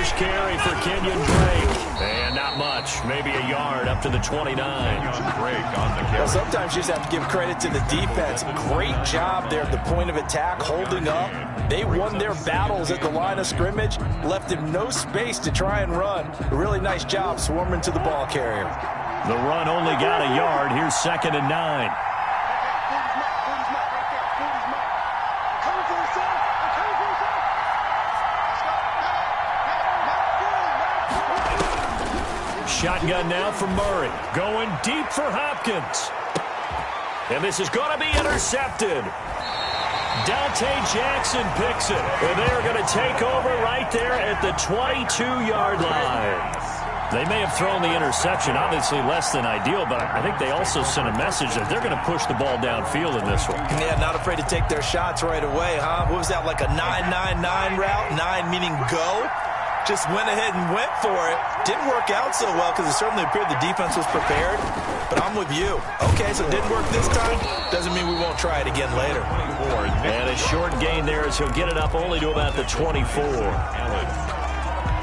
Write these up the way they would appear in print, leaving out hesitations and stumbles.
First carry for Kenyon Drake. And not much. Maybe a yard up to the 29. Well, sometimes you just have to give credit to the defense. Great job there at the point of attack, holding up. They won their battles at the line of scrimmage, left him no space to try and run. A really nice job swarming to the ball carrier. The run only got a yard. Here's 2nd and 9. Shotgun now for Murray. Going deep for Hopkins. And this is going to be intercepted. Dante Jackson picks it. And they're going to take over right there at the 22-yard line. They may have thrown the interception, obviously less than ideal, but I think they also sent a message that they're going to push the ball downfield in this one. Yeah, not afraid to take their shots right away, huh? What was that, like a 9-9-9 route? 9 meaning go? Just went ahead and went for it. Didn't work out so well because it certainly appeared the defense was prepared. But I'm with you. Okay, so it didn't work this time. Doesn't mean we won't try it again later. And a short gain there as he'll get it up only to about the 24.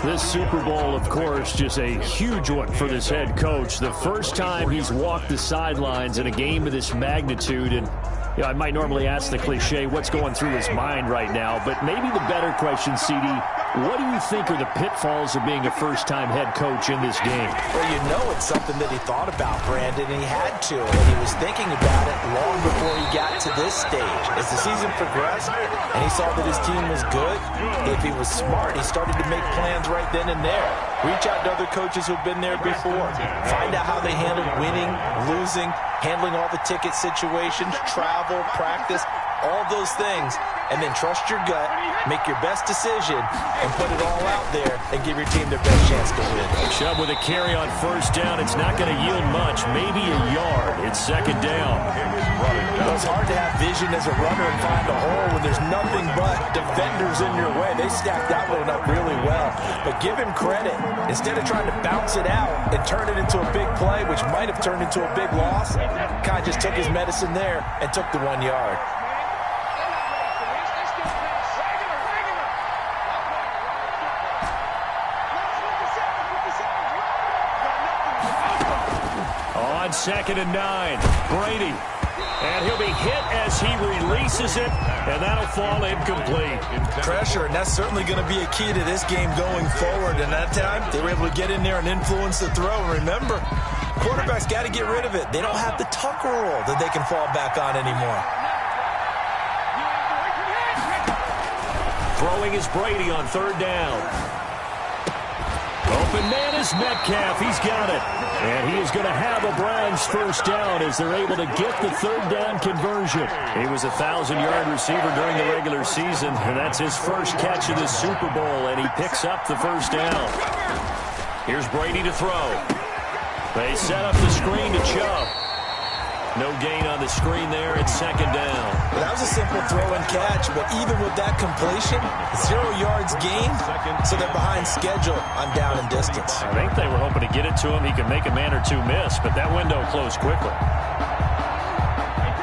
This Super Bowl, of course, just a huge one for this head coach. The first time he's walked the sidelines in a game of this magnitude. And you know, I might normally ask the cliche, what's going through his mind right now? But maybe the better question, CD, what do you think are the pitfalls of being a first-time head coach in this game? Well, you know it's something that he thought about, Brandon, and he had to. And he was thinking about it long before he got to this stage. As the season progressed and he saw that his team was good, if he was smart, he started to make plans right then and there. Reach out to other coaches who've been there before. Find out how they handled winning, losing, handling all the ticket situations, travel, practice, all those things, and then trust your gut, make your best decision, and put it all out there and give your team their best chance to win. Chubb with a carry on first down. It's not going to yield much, maybe a yard. It's 2nd down. Well, it's hard to have vision as a runner and find a hole when there's nothing but defenders in your way. They stacked that one up really well. But give him credit. Instead of trying to bounce it out and turn it into a big play, which might have turned into a big loss, kind of just took his medicine there and took the 1 yard. On 2nd and 9, Brady. And he'll be hit as he releases it, and that'll fall incomplete. Pressure, and that's certainly going to be a key to this game going forward. And that time, they were able to get in there and influence the throw. And remember, quarterbacks got to get rid of it. They don't have the Tucker rule that they can fall back on anymore. Throwing is Brady on 3rd down. Open man is Metcalf. He's got it. And he is going to have a Browns first down as they're able to get the 3rd down conversion. He was a 1,000-yard receiver during the regular season, and that's his first catch of the Super Bowl, and he picks up the first down. Here's Brady to throw. They set up the screen to Chubb. No gain on the screen there. It's 2nd down. Well, that was a simple throw and catch, but even with that completion, 0 yards gained, so they're behind schedule on down and distance. I think they were hoping to get it to him. He could make a man or two miss, but that window closed quickly.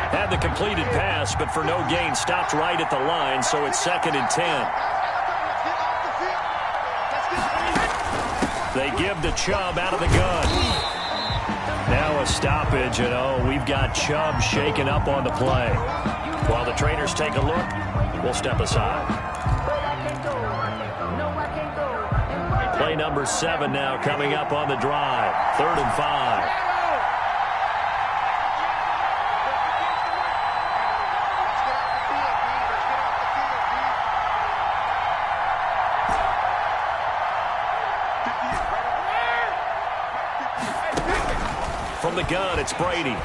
Had the completed pass, but for no gain, stopped right at the line, so it's 2nd and 10. They give to Chubb out of the gun. Now a stoppage, and we've got Chubb shaken up on the play. While the trainers take a look, we'll step aside. Play number 7 now coming up on the drive. 3rd and 5. From the gun, it's Brady.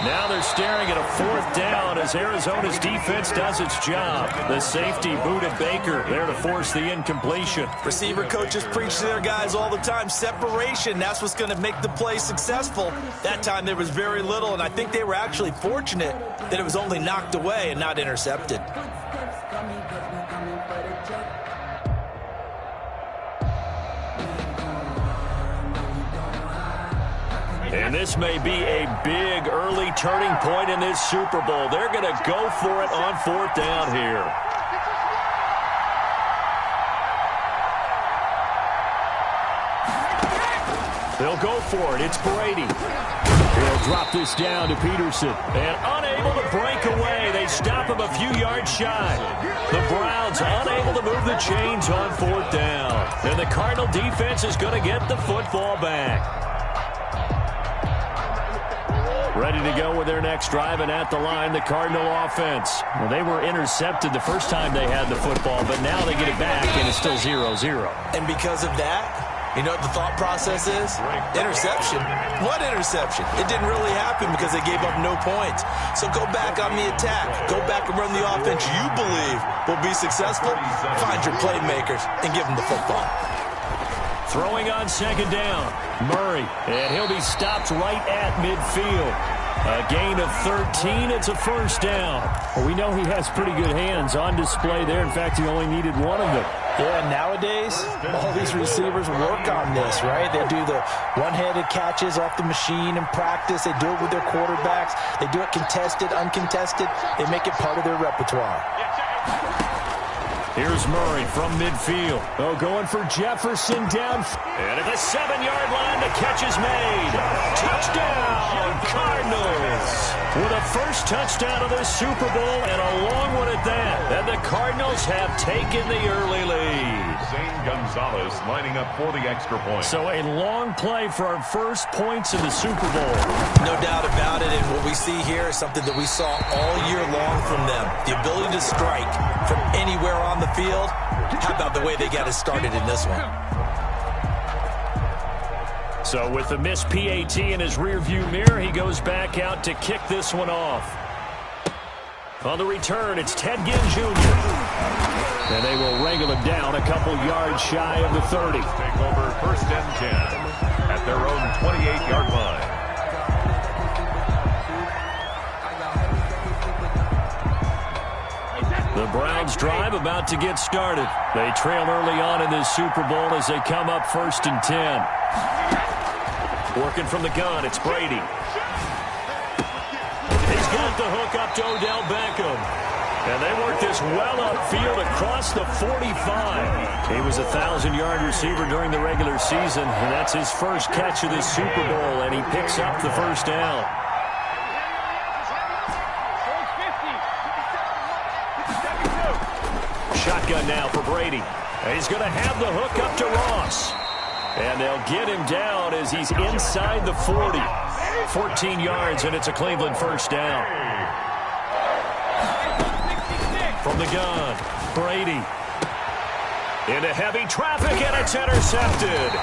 Now they're staring at a 4th down as Arizona's defense does its job. The safety booted Baker there to force the incompletion. Receiver coaches preach to their guys all the time. Separation, that's what's going to make the play successful. That time there was very little, and I think they were actually fortunate that it was only knocked away and not intercepted. And this may be a big early turning point in this Super Bowl. They're going to go for it on 4th down here. They'll go for it. It's Brady. He'll drop this down to Peterson. And unable to break away. They stop him a few yards shy. The Browns unable to move the chains on 4th down. And the Cardinal defense is going to get the football back. Ready to go with their next drive, and at the line, the Cardinal offense. Well, they were intercepted the first time they had the football, but now they get it back, and it's still 0-0. And because of that, you know what the thought process is? Interception. What interception? It didn't really happen because they gave up no points. So go back on the attack. Go back and run the offense you believe will be successful. Find your playmakers and give them the football. Throwing on 2nd down, Murray, and he'll be stopped right at midfield. A gain of 13, it's a 1st down. Well, we know he has pretty good hands on display there. In fact, he only needed one of them. Yeah, nowadays, all these receivers work on this, right? They do the one-handed catches off the machine in practice. They do it with their quarterbacks. They do it contested, uncontested. They make it part of their repertoire. Here's Murray from midfield. Oh, going for Jefferson down. And at the 7-yard line, the catch is made. Touchdown, Cardinals. With a first touchdown of this Super Bowl and a long one at that. And the Cardinals have taken the early lead. Zane Gonzalez lining up for the extra point. So a long play for our first points in the Super Bowl. No doubt about it, and what we see here is something that we saw all year long from them. The ability to strike from anywhere on the field. How about the way they got it started in this one? So with the missed PAT in his rearview mirror, he goes back out to kick this one off. On the return, it's Ted Ginn Jr. And they will wrangle him down a couple yards shy of the 30. Take over 1st and 10 at their own 28-yard line. The Browns drive about to get started. They trail early on in this Super Bowl as they come up 1st and 10. Working from the gun, it's Brady. He's got the hook up to Odell Beckham. And they work this well upfield across the 45. He was a 1,000-yard receiver during the regular season, and that's his first catch of this Super Bowl, and he picks up the 1st down. Shotgun now for Brady. And he's going to have the hook up to Ross. And they'll get him down as he's inside the 40. 14 yards, and it's a Cleveland 1st down. From the gun, Brady. Into heavy traffic, and it's intercepted.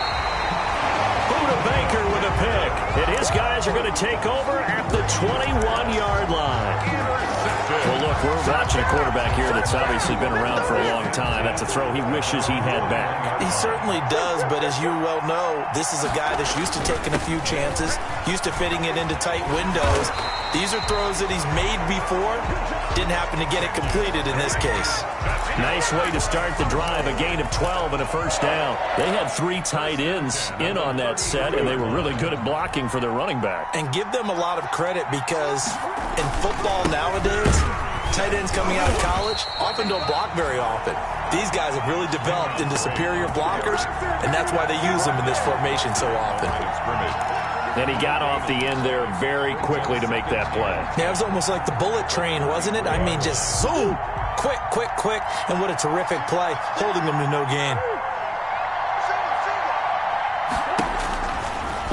Buda Baker with a pick. And his guys are going to take over at the 21-yard line. Well, look, we're watching a quarterback here that's obviously been around for a long time. That's a throw he wishes he had back. He certainly does, but as you well know, this is a guy that's used to taking a few chances, used to fitting it into tight windows. These are throws that he's made before. Didn't happen to get it completed in this case. Nice way to start the drive, a gain of 12 and a 1st down. They had 3 tight ends in on that set, and they were really good at blocking for their running back. And give them a lot of credit because in football nowadays, tight ends coming out of college often don't block very often. These guys have really developed into superior blockers, and that's why they use them in this formation so often. And he got off the end there very quickly to make that play. Yeah, it was almost like the bullet train, wasn't it? I mean, just zoom, quick, quick, quick, and what a terrific play, holding them to no gain.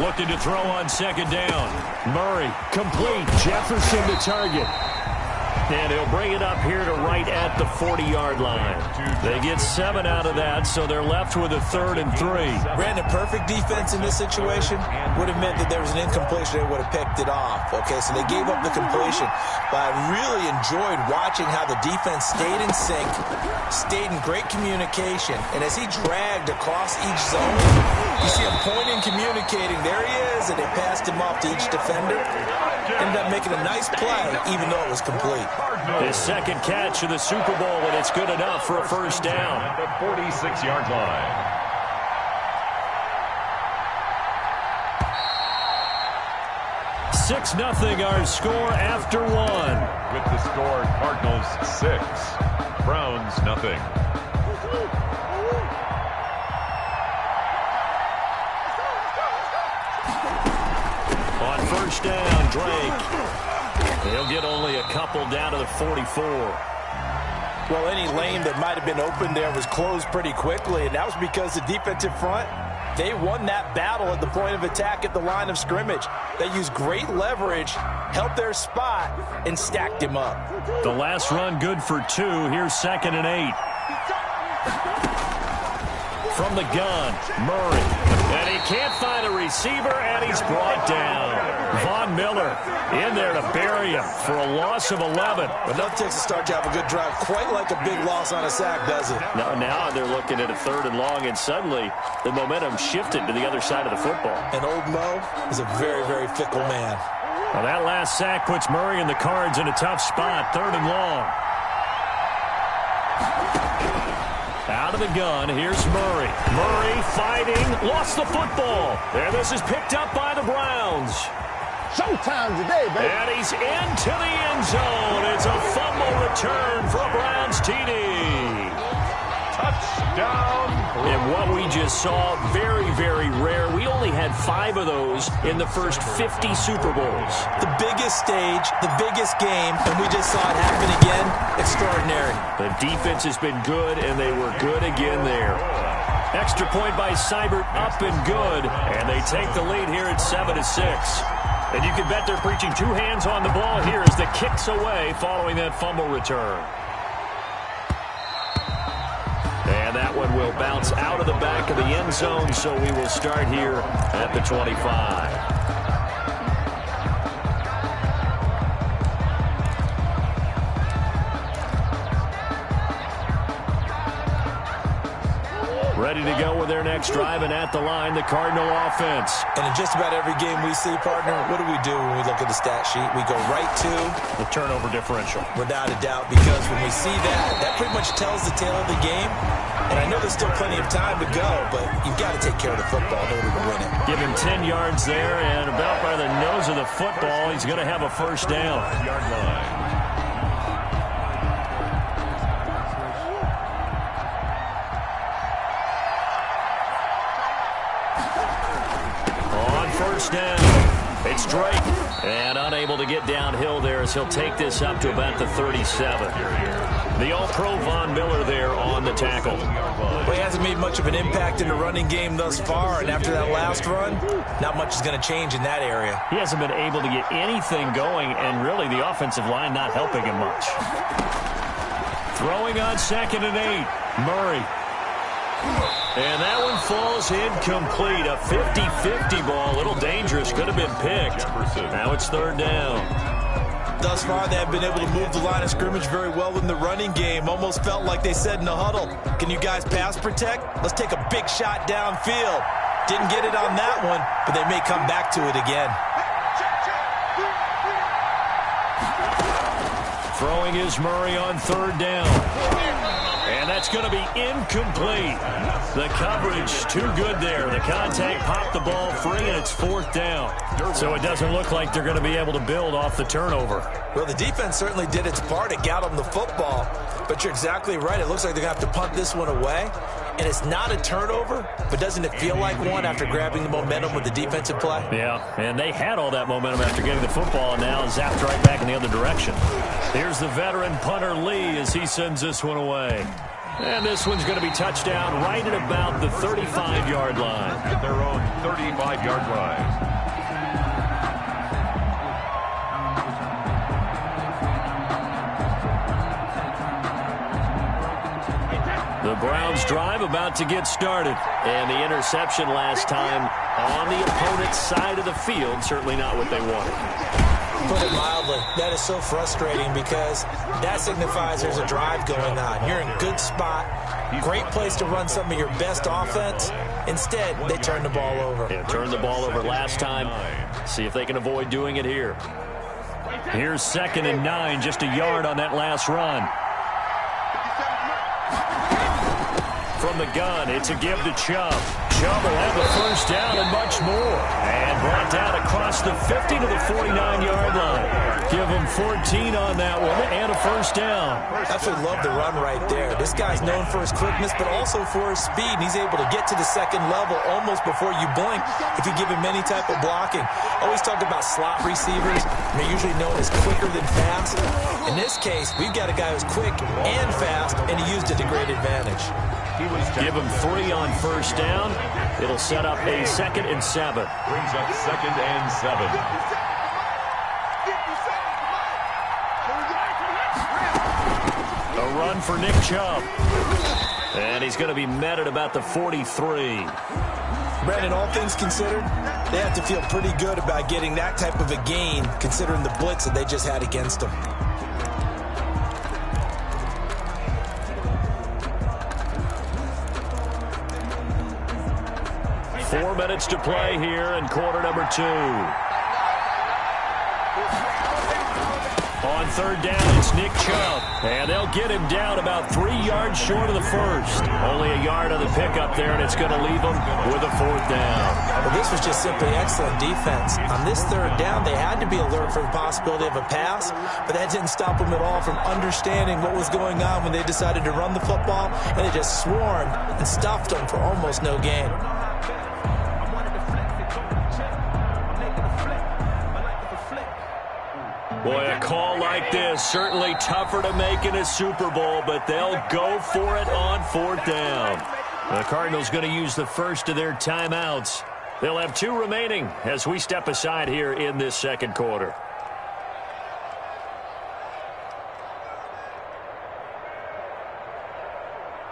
Looking to throw on 2nd down. Murray, complete. Jefferson to target. And he'll bring it up here to right at the 40-yard line. They get 7 out of that, so they're left with a 3rd and 3. Ran a perfect defense in this situation. Would have meant that there was an incompletion. They would have picked it off. Okay, so they gave up the completion. But I really enjoyed watching how the defense stayed in sync, stayed in great communication. And as he dragged across each zone, you see him pointing, communicating. There he is, and they passed him off to each defender. Ended up making a nice play, even though it was complete. His 2nd catch of the Super Bowl, and it's good enough for a 1st down. At the 46-yard line. 6-0 our score after 1. With the score, Cardinals 6, Browns 0. first down. Drake. He'll get only a couple down to the 44. Well, any lane that might have been open there was closed pretty quickly, and that was because the defensive front, they won that battle at the point of attack at the line of scrimmage. They used great leverage, held their spot, and stacked him up. The last run good for 2. Here's 2nd and 8. From the gun, Murray. And he can't find a receiver, and he's brought down. Von Miller in there to bury him for a loss of 11. Enough takes to start to have a good drive. Quite like a big loss on a sack, does it? Now they're looking at a 3rd and long, and suddenly the momentum shifted to the other side of the football. And old Mo is a very, very fickle man. Well, that last sack puts Murray and the Cards in a tough spot. 3rd and long. Out of the gun, here's Murray. Murray fighting, lost the football. There, this is picked up by the Browns. Showtime today, baby. And he's into the end zone. It's a fumble return for a Browns TD. Touchdown. And what we just saw, very, very rare. We only had 5 of those in the first 50 Super Bowls. The biggest stage, the biggest game, and we just saw it happen again. Extraordinary. The defense has been good, and they were good again there. Extra point by Seibert, up and good. And they take the lead here at 7-6. And you can bet they're preaching 2 hands on the ball here as the kick's away following that fumble return. And that one will bounce out of the back of the end zone, so we will start here at the 25. Ready to go with their next drive, and at the line, the Cardinal offense. And in just about every game we see, partner, what do we do when we look at the stat sheet? We go right to the turnover differential. Without a doubt, because when we see that, that pretty much tells the tale of the game. And I know there's still plenty of time to go, but you've got to take care of the football in order to win it. Give him 10 yards there, and about by the nose of the football, he's going to have a first down. Yard line. First down. It's Drake. And unable to get downhill there as he'll take this up to about the 37. The All-Pro Von Miller there on the tackle. Well, he hasn't made much of an impact in the running game thus far, and after that last run, not much is going to change in that area. He hasn't been able to get anything going, and really the offensive line not helping him much. Throwing on 2nd and 8. Murray. And that one falls incomplete. A 50-50 ball. A little dangerous. Could have been picked. Now it's 3rd down. Thus far, they have been able to move the line of scrimmage very well in the running game. Almost felt like they said in the huddle, can you guys pass protect? Let's take a big shot downfield. Didn't get it on that one, but they may come back to it again. Throwing is Murray on 3rd down. And that's going to be incomplete. The coverage too good there. The contact popped the ball free, and it's 4th down. So it doesn't look like they're going to be able to build off the turnover. Well, the defense certainly did its part. It got them the football. But you're exactly right. It looks like they're going to have to punt this one away. And it's not a turnover, but doesn't it feel like one after grabbing the momentum with the defensive play? Yeah, and they had all that momentum after getting the football, and now zapped right back in the other direction. Here's the veteran punter Lee as he sends this one away. And this one's going to be touchdown right at about the 35-yard line. At their own 35-yard line. The Browns drive about to get started. And the interception last time on the opponent's side of the field, certainly not what they wanted. Put it mildly, that is so frustrating because that signifies there's a drive going on. You're in a good spot, great place to run some of your best offense. Instead, they turn the ball over. Yeah, turned the ball over last time. See if they can avoid doing it here. Here's 2nd and 9, just a yard on that last run. From the gun, it's a give to Chubb. Chubb will have the first down and much more. And brought down across the 50 to the 49-yard line. Give him 14 on that one and a first down. Absolutely love the run right there. This guy's known for his quickness, but also for his speed. And he's able to get to the second level almost before you blink if you give him any type of blocking. Always talk about slot receivers. They're usually known as quicker than fast. In this case, we've got a guy who's quick and fast, and he used it to great advantage. Give him 3 on first down. It'll set up a 2nd and 7. Brings up 2nd and 7. A run for Nick Chubb. And he's going to be met at about the 43. Brandon, all things considered, they have to feel pretty good about getting that type of a gain, considering the blitz that they just had against them. 4 minutes to play here in quarter number 2. On third down, it's Nick Chubb. And they'll get him down about 3 yards short of the first. Only a yard on the pickup there, and it's going to leave him with a 4th down. Well, this was just simply excellent defense. On this third down, they had to be alert for the possibility of a pass, but that didn't stop them at all from understanding what was going on when they decided to run the football, and they just swarmed and stuffed them for almost no gain. Boy, a call like this, certainly tougher to make in a Super Bowl, but they'll go for it on 4th down. The Cardinals going to use the first of their timeouts. They'll have 2 remaining as we step aside here in this second quarter.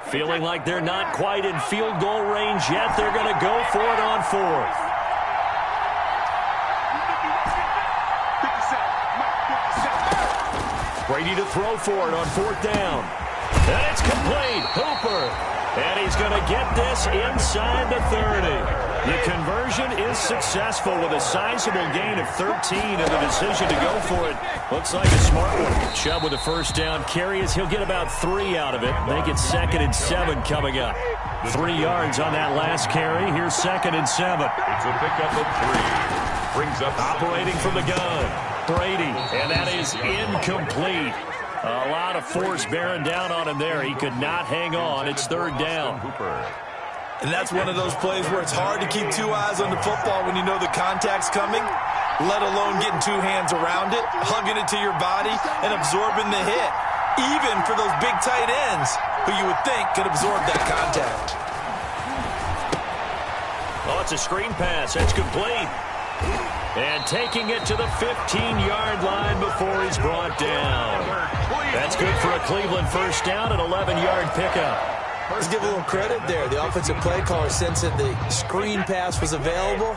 Feeling like they're not quite in field goal range yet, they're going to go for it on 4th. Brady to throw for it on 4th down. And it's complete. Hooper. And he's going to get this inside the 30. The conversion is successful with a sizable gain of 13, and the decision to go for it looks like a smart one. Chubb with a first down carry as he'll get about 3 out of it. Make it 2nd and 7 coming up. 3 yards on that last carry. Here's 2nd and 7. It's a pickup of 3. Brings up operating from the gun. Brady, and that is incomplete. A lot of force bearing down on him there. He could not hang on. It's 3rd down. And that's one of those plays where it's hard to keep 2 eyes on the football when you know the contact's coming, let alone getting 2 hands around it, hugging it to your body, and absorbing the hit, even for those big tight ends who you would think could absorb that contact. Oh, it's a screen pass. That's complete. And taking it to the 15-yard line before he's brought down. That's good for a Cleveland first down, an 11-yard pickup. Let's give a little credit there. The offensive play caller sensed that the screen pass was available.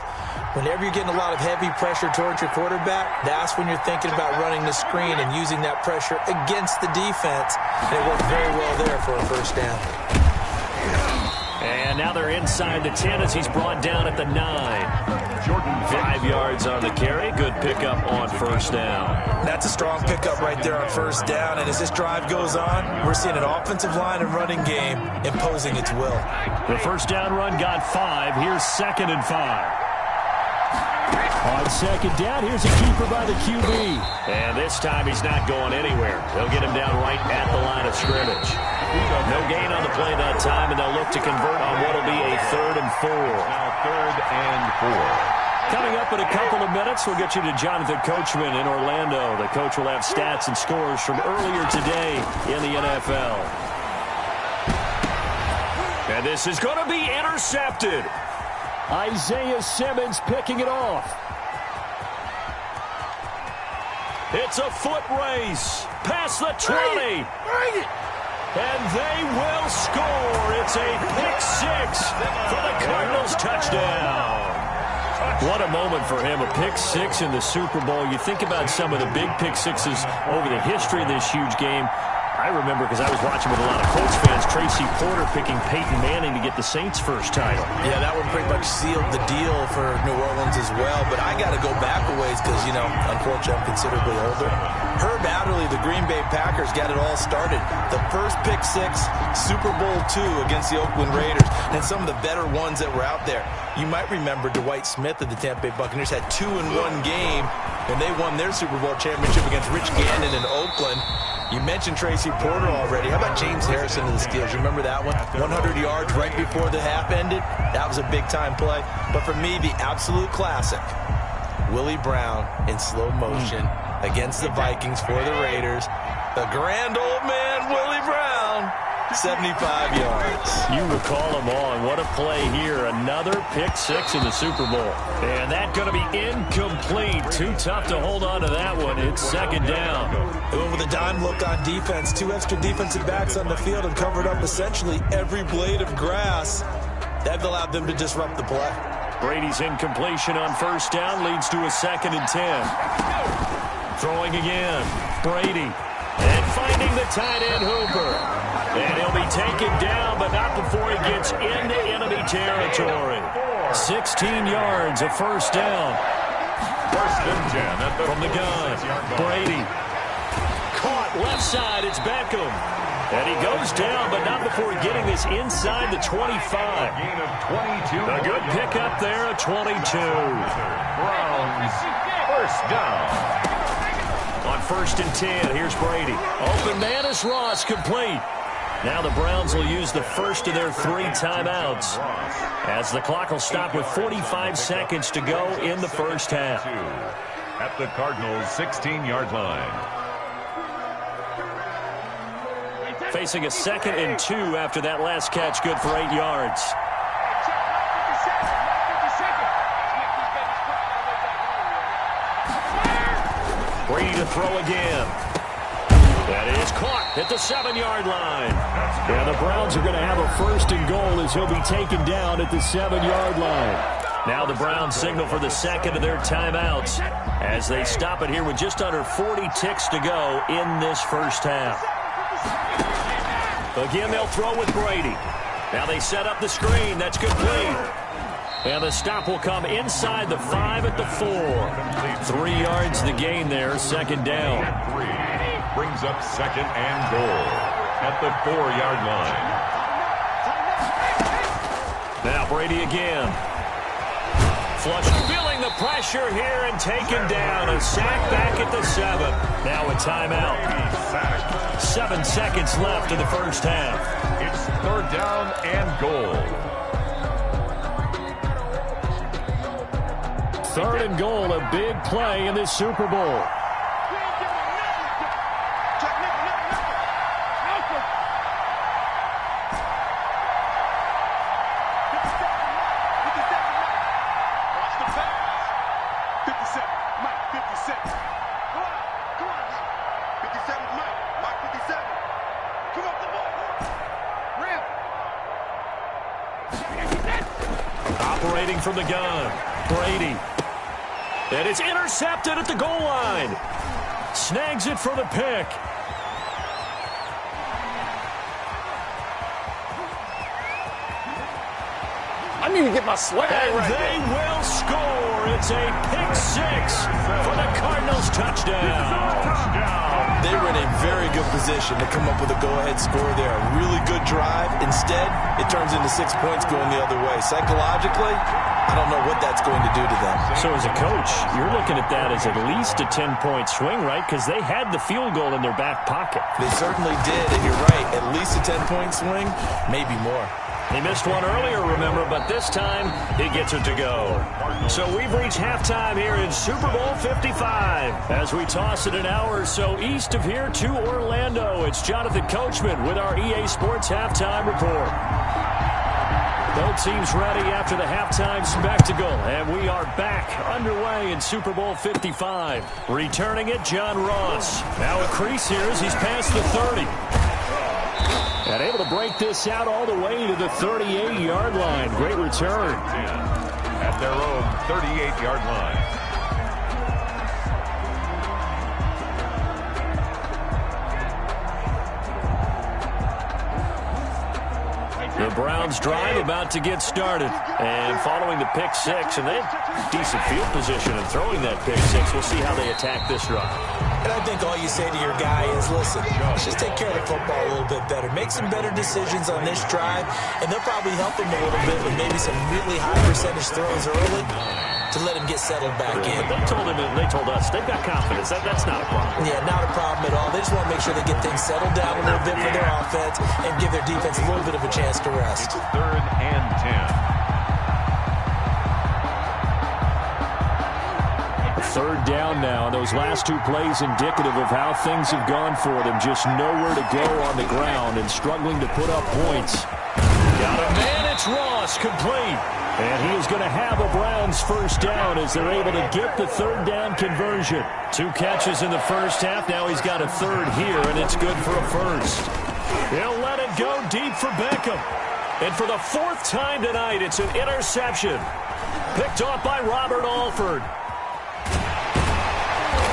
Whenever you're getting a lot of heavy pressure towards your quarterback, that's when you're thinking about running the screen and using that pressure against the defense. And it worked very well there for a first down. And now they're inside the 10 as he's brought down at the 9. 5 yards on the carry. Good pickup on first down. That's a strong pickup right there on first down. And as this drive goes on, we're seeing an offensive line and running game imposing its will. The first down run got 5. Here's 2nd and 5. On 2nd down, here's a keeper by the QB. And this time he's not going anywhere. They'll get him down right at the line of scrimmage. No gain on the play that time, and they'll look to convert on what will be a 3rd and 4. Now 3rd and 4. Coming up in a couple of minutes, we'll get you to Jonathan Coachman in Orlando. The coach will have stats and scores from earlier today in the NFL. And this is going to be intercepted. Isaiah Simmons picking it off. It's a foot race. Past the 20. And they will score. It's a pick-6 for the Cardinals touchdown. What a moment for him, a pick-6 in the Super Bowl. You think about some of the big pick-6s over the history of this huge game. I remember because I was watching with a lot of Colts fans, Tracy Porter picking Peyton Manning to get the Saints' first title. Yeah, that one pretty much sealed the deal for New Orleans as well. But I got to go back a ways because, you know, unfortunately I'm considerably older. Herb Adderley, the Green Bay Packers, got it all started. The first pick six, Super Bowl II against the Oakland Raiders, and some of the better ones that were out there. You might remember Dwight Smith of the Tampa Bay Buccaneers had 2 in one game, and they won their Super Bowl championship against Rich Gannon in Oakland. You mentioned Tracy Porter already. How about James Harrison of the Steelers? You remember that one? 100 yards right before the half ended. That was a big-time play. But for me, the absolute classic, Willie Brown in slow motion against the Vikings for the Raiders. The grand old man, Willie Brown, 75 yards. You recall them all, and what a play here. Another pick six in the Super Bowl. And that's going to be incomplete. Too tough to hold on to that one. It's second down. With a dime look on defense, 2 extra defensive backs on the field and covered up essentially every blade of grass. That allowed them to disrupt the play. Brady's incompletion on first down leads to a 2nd and 10. Throwing again. Brady. And finding the tight end Hooper. And he'll be taken down, but not before he gets into enemy territory. 16 yards, a first down. First and 10 at the from the gun. Brady. Caught left side, it's Beckham. And he goes down, but not before getting this inside the 25. Gain of 22. A good pickup there, a 22. Browns, first down. On first and 10, here's Brady. Open man is Ross, complete. Now the Browns will use the first of their 3 timeouts, as the clock will stop with 45 seconds to go in the first half. At the Cardinals' 16-yard line. Facing a 2nd and 2 after that last catch, good for 8 yards. Brady to throw again. That is caught at the 7-yard line. And the Browns are going to have a first and goal as he'll be taken down at the 7-yard line. Now the Browns signal for the second of their timeouts as they stop it here with just under 40 ticks to go in this first half. Again, they'll throw with Brady. Now they set up the screen. That's complete. And the stop will come inside the 5 at the 4. 3 yards the gain there, second down. Brings up second and goal at the 4-yard line. Now Brady again. Flush, feeling the pressure here and taken down. A sack back at the 7. Now a timeout. 7 seconds left in the first half. It's 3rd down and goal. 3rd and goal, a big play in this Super Bowl. Operating from the gun, Brady. And it's intercepted at the goal line. Snags it for the pick. I need to get my swag And right they there. will score. It's a pick 6 for the Cardinals touchdown. They were in a very good position to come up with a go-ahead score there. A really good drive. Instead, it turns into 6 points going the other way. Psychologically, I don't know what that's going to do to them. So as a coach, you're looking at that as at least a 10-point swing, right? Because they had the field goal in their back pocket. They certainly did, and you're right. At least a 10-point swing, maybe more. He missed one earlier, remember, but this time he gets it to go. So we've reached halftime here in Super Bowl 55. As we toss it an hour or so east of here to Orlando, it's Jonathan Coachman with our EA Sports Halftime Report. Both teams ready after the halftime spectacle, and we are back underway in Super Bowl 55. Returning it, John Ross. Now a crease here as he's past the 30. And able to break this out all the way to the 38-yard line. Great return. At their own 38-yard line. The Browns drive about to get started. And following the pick six, and they have decent field position in throwing that pick six. We'll see how they attack this drive. And I think all you say to your guy is, listen, let's just take care of the football a little bit better. Make some better decisions on this drive, and they'll probably help him a little bit with maybe some really high percentage throws early to let him get settled back in. But they told us they've got confidence. That's not a problem. Yeah, not a problem at all. They just want to make sure they get things settled down a little bit for their offense and give their defense a little bit of a chance to rest. It's 3rd and 10. Third down now. Those last two plays indicative of how things have gone for them. Just nowhere to go on the ground and struggling to put up points. Got a man. It's Ross, complete. And he is going to have a Browns first down as they're able to get the third down conversion. 2 catches in the first half. Now he's got a third here, and it's good for a first. He'll let it go deep for Beckham. And for the 4th time tonight, it's an interception. Picked off by Robert Alford.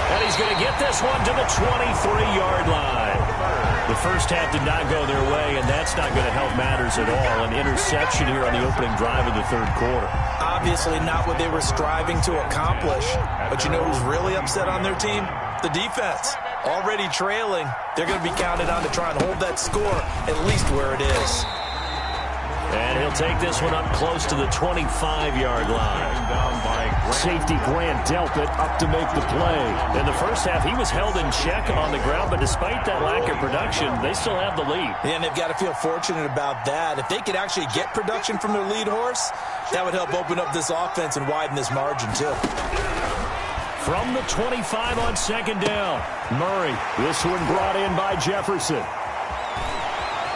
And he's going to get this one to the 23-yard line. The first half did not go their way, and that's not going to help matters at all. An interception here on the opening drive of the third quarter. Obviously not what they were striving to accomplish. But you know who's really upset on their team? The defense. Already trailing. They're going to be counted on to try and hold that score at least where it is. And he'll take this one up close to the 25-yard line. Safety Grant Delpit up to make the play. In the first half, he was held in check on the ground, but despite that lack of production, they still have the lead. And they've got to feel fortunate about that. If they could actually get production from their lead horse, that would help open up this offense and widen this margin, too. From the 25 on second down, Murray. This one brought in by Jefferson.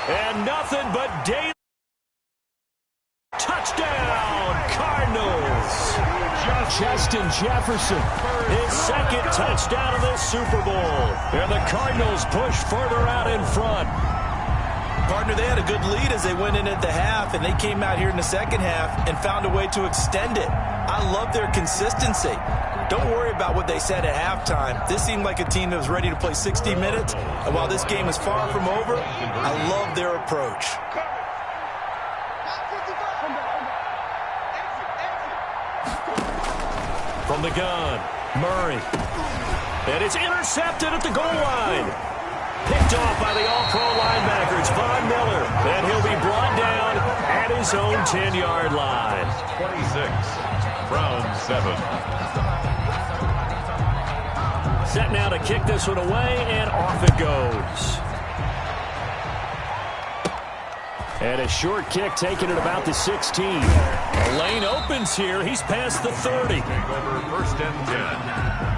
And nothing but Daly. Touchdown, Cardinals. Justin Jefferson, his second touchdown of this Super Bowl. And the Cardinals push further out in front. Partner, they had a good lead as they went in at the half, and they came out here in the second half and found a way to extend it. I love their consistency. Don't worry about what they said at halftime. This seemed like a team that was ready to play 60 minutes, and while this game is far from over, I love their approach. From the gun, Murray. And it's intercepted at the goal line. Picked off by the all-pro linebacker. It's Von Miller. And he'll be brought down at his own 10-yard line. 26, Browns 7. Set now to kick this one away, and off it goes. And a short kick taken at about the 16. A lane opens here. He's past the 30. Take over 1st and 10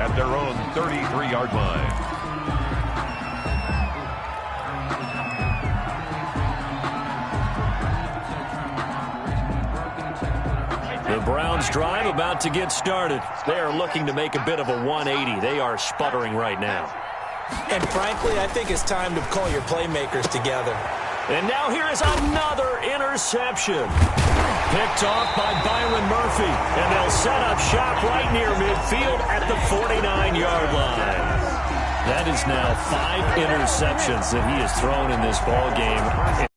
at their own 33-yard line. The Browns drive about to get started. They are looking to make a bit of a 180. They are sputtering right now. And frankly, I think it's time to call your playmakers together. And now here is another interception. Picked off by Byron Murphy. And they'll set up shop right near midfield at the 49-yard line. That is now 5 interceptions that he has thrown in this ball game.